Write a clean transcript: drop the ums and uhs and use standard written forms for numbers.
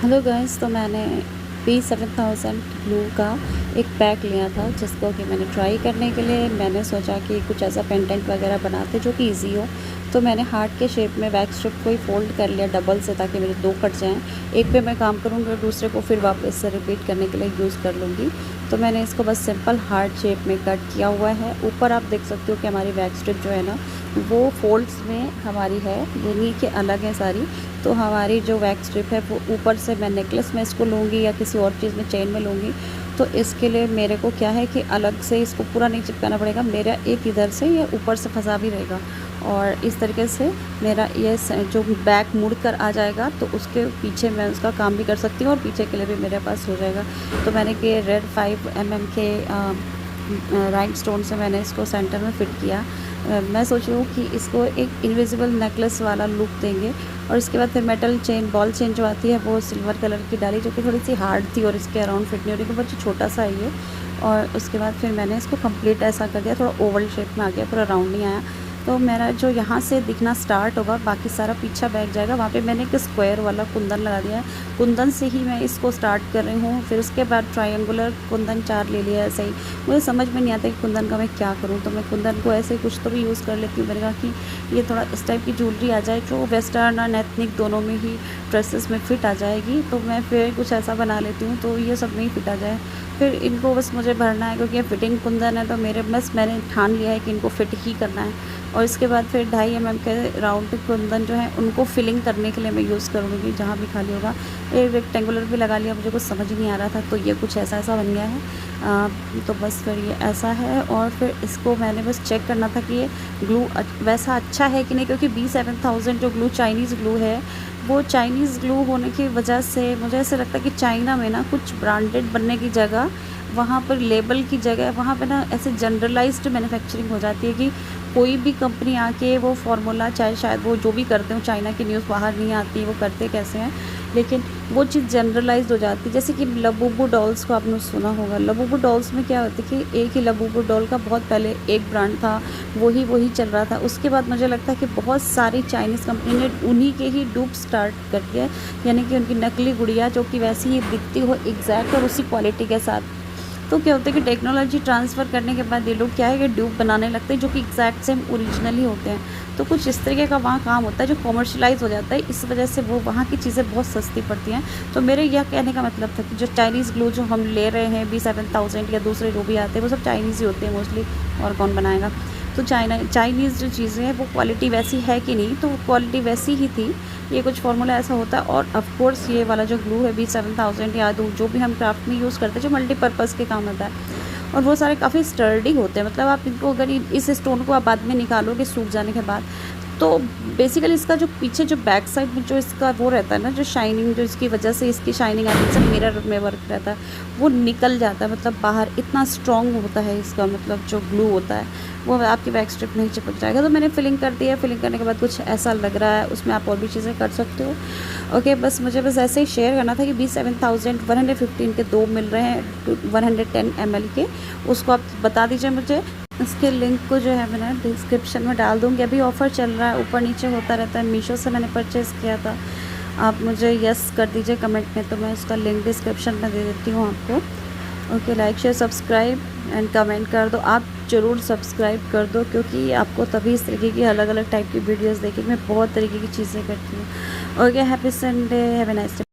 Hello guys, तो मैंने P7000 glue का एक पैक लिया था जिसको कि मैंने ट्राई करने के लिए मैंने सोचा कि कुछ ऐसा पेंडेंट वगैरह बनाते जो कि इजी हो। तो मैंने हार्ट के शेप में वैक्स स्ट्रिप को ही फोल्ड कर लिया डबल से, ताकि मेरे दो कट जाएं। एक पे मैं काम करूँगी और दूसरे को फिर वापस से रिपीट करने के लिए यूज़ कर लूँगी। तो मैंने इसको बस सिंपल हार्ट शेप में कट किया हुआ है। ऊपर आप देख सकते हो कि हमारी वैक्स स्ट्रिप जो है ना, वो फोल्ड्स में हमारी है, यानी कि अलग है सारी। तो हमारी जो वैक्स स्ट्रिप है वो ऊपर से मैं नेकलेस में इसको लूँगी या किसी और चीज़ में चेन में लूँगी। तो इसके लिए मेरे को क्या है कि अलग से इसको पूरा नहीं चिपकाना पड़ेगा। मेरा एक इधर से या ऊपर से फंसा भी रहेगा और इस तरीके से मेरा ये जो बैक मुड़ कर आ जाएगा, तो उसके पीछे मैं उसका काम भी कर सकती हूँ और पीछे के लिए भी मेरे पास हो जाएगा। तो मैंने कि रेड 5 mm के राइट स्टोन से मैंने इसको सेंटर में फ़िट किया। मैं सोच रही हूँ कि इसको एक इनविजिबल नेकलेस वाला लुक देंगे। और इसके बाद फिर मेटल चेन, बॉल चेन जो आती है वो सिल्वर कलर की डाली, जो कि थोड़ी सी हार्ड थी और इसके अराउंड फिट नहीं हो रही थी, बहुत छोटा सा है ये। और उसके बाद फिर मैंने इसको कंप्लीट ऐसा कर दिया, थोड़ा ओवल शेप में आ गया, पूरा राउंड नहीं आया। तो मेरा जो यहाँ से दिखना स्टार्ट होगा, बाकी सारा पीछा बैठ जाएगा, वहाँ पे मैंने एक स्क्वायर वाला कुंदन लगा दिया है। कुंदन से ही मैं इसको स्टार्ट कर रही हूँ। फिर उसके बाद ट्रायंगुलर कुंदन 4 ले लिया ऐसे ही। मुझे समझ में नहीं आता कि कुंदन का मैं क्या करूँ, तो मैं कुंदन को ऐसे कुछ तो भी यूज़ कर लेती हूँ। मैंने कहा कि ये थोड़ा इस टाइप की ज्वेलरी आ जाए जो वेस्टर्न और एथनिक दोनों में ही ड्रेसेस में फ़िट आ जाएगी। तो मैं फिर कुछ ऐसा बना लेती हूँ तो ये सब में ही फ़िट आ जाए। फिर इनको बस मुझे भरना है, क्योंकि ये फिटिंग कुंदन है, तो मैंने ठान लिया है कि इनको फिट ही करना है। और इसके बाद फिर 2.5 mm के राउंड कुंदन जो है उनको फिलिंग करने के लिए मैं यूज़ करूँगी जहाँ भी खाली होगा। एक रेक्टेंगुलर भी लगा लिया, मुझे कुछ समझ नहीं आ रहा था, तो ये कुछ ऐसा ऐसा बन गया है। तो बस फिर ये ऐसा है। और फिर इसको मैंने बस चेक करना था कि ये ग्लू वैसा अच्छा है कि नहीं, क्योंकि B7000 जो ग्लू चाइनीज़ ग्लू है, वो चाइनीज़ ग्लू होने की वजह से मुझे ऐसा लगता है कि चाइना में ना कुछ ब्रांडेड बनने की जगह, वहाँ पर लेबल की जगह, वहाँ पे ना ऐसे जनरलाइज्ड मैन्युफैक्चरिंग हो जाती है कि कोई भी कंपनी आके वो फार्मूला, चाहे शायद वो जो भी करते हो, चाइना की न्यूज़ बाहर नहीं आती, वो करते कैसे हैं, लेकिन वो चीज़ जनरलाइज्ड हो जाती है। जैसे कि लबूबू डॉल्स को आपने सुना होगा। लबूबू डॉल्स में क्या होता है कि एक ही लबूबू डॉल का बहुत पहले एक ब्रांड था, वही चल रहा था। उसके बाद मुझे लगता है कि बहुत सारी चाइनीज़ कंपनी ने उन्हीं के ही डूप स्टार्ट कर दिया, यानी कि उनकी नकली गुड़िया जो कि वैसी ही दिखती हो एग्जैक्ट और उसी क्वालिटी के साथ। तो क्या होता है कि टेक्नोलॉजी ट्रांसफ़र करने के बाद ये लोग क्या है कि ड्यूप बनाने लगते हैं जो कि एग्जैक्ट सेम ओरिजिनल ही होते हैं। तो कुछ इस तरीके का वहाँ काम होता है जो कॉमर्शलाइज़ हो जाता है, इस वजह से वो वहाँ की चीज़ें बहुत सस्ती पड़ती हैं। तो मेरे यह कहने का मतलब था कि जो चाइनीज़ ग्लू जो हम ले रहे हैं B7000 या दूसरे जो भी आते हैं, वो सब चाइनीज़ ही होते हैं मोस्टली, और कौन बनाएगा। तो चाइनीज़ जो चीज़ें हैं वो क्वालिटी वैसी है कि नहीं, तो क्वालिटी वैसी ही थी। ये कुछ फार्मूला ऐसा होता है। और ऑफ कोर्स ये वाला जो ग्लू है B7000 या जो भी हम क्राफ्ट में यूज़ करते हैं, जो मल्टीपर्पज़ के काम आता है, और वो सारे काफ़ी स्टर्डी होते हैं। मतलब आप इनको अगर इस स्टोन को आप बाद में निकालोगे सूख जाने के बाद, तो बेसिकली इसका जो पीछे जो बैक साइड में जो इसका वो रहता है ना, जो शाइनिंग, जो इसकी वजह से इसकी शाइनिंग आती है, जैसे मिरर में वर्क रहता है, वो निकल जाता है। मतलब बाहर इतना स्ट्रॉन्ग होता है इसका, मतलब जो ग्लू होता है वो आपकी बैक स्ट्रिप नहीं चिपक जाएगा। तो मैंने फिलिंग कर दी है। फिलिंग करने के बाद कुछ ऐसा लग रहा है, उसमें आप और भी चीज़ें कर सकते हो। ओके, बस मुझे बस ऐसे ही शेयर करना था कि B7000 115 के 2 मिल रहे हैं 110 ml के, उसको आप बता दीजिए मुझे। इसके लिंक को जो है मैंने डिस्क्रिप्शन में डाल दूँगी। अभी ऑफ़र चल रहा है, ऊपर नीचे होता रहता है। मीशो से मैंने परचेज़ किया था। आप मुझे यस कर दीजिए कमेंट में, तो मैं उसका लिंक डिस्क्रिप्शन में दे देती हूँ आपको। Okay, like share subscribe and comment कर दो। आप ज़रूर सब्सक्राइब कर दो, क्योंकि आपको तभी इस तरीके की अलग अलग टाइप की वीडियोज़ देखने में बहुत तरीके की चीज़ें करती हूँ। Okay, happy Sunday, have a nice day.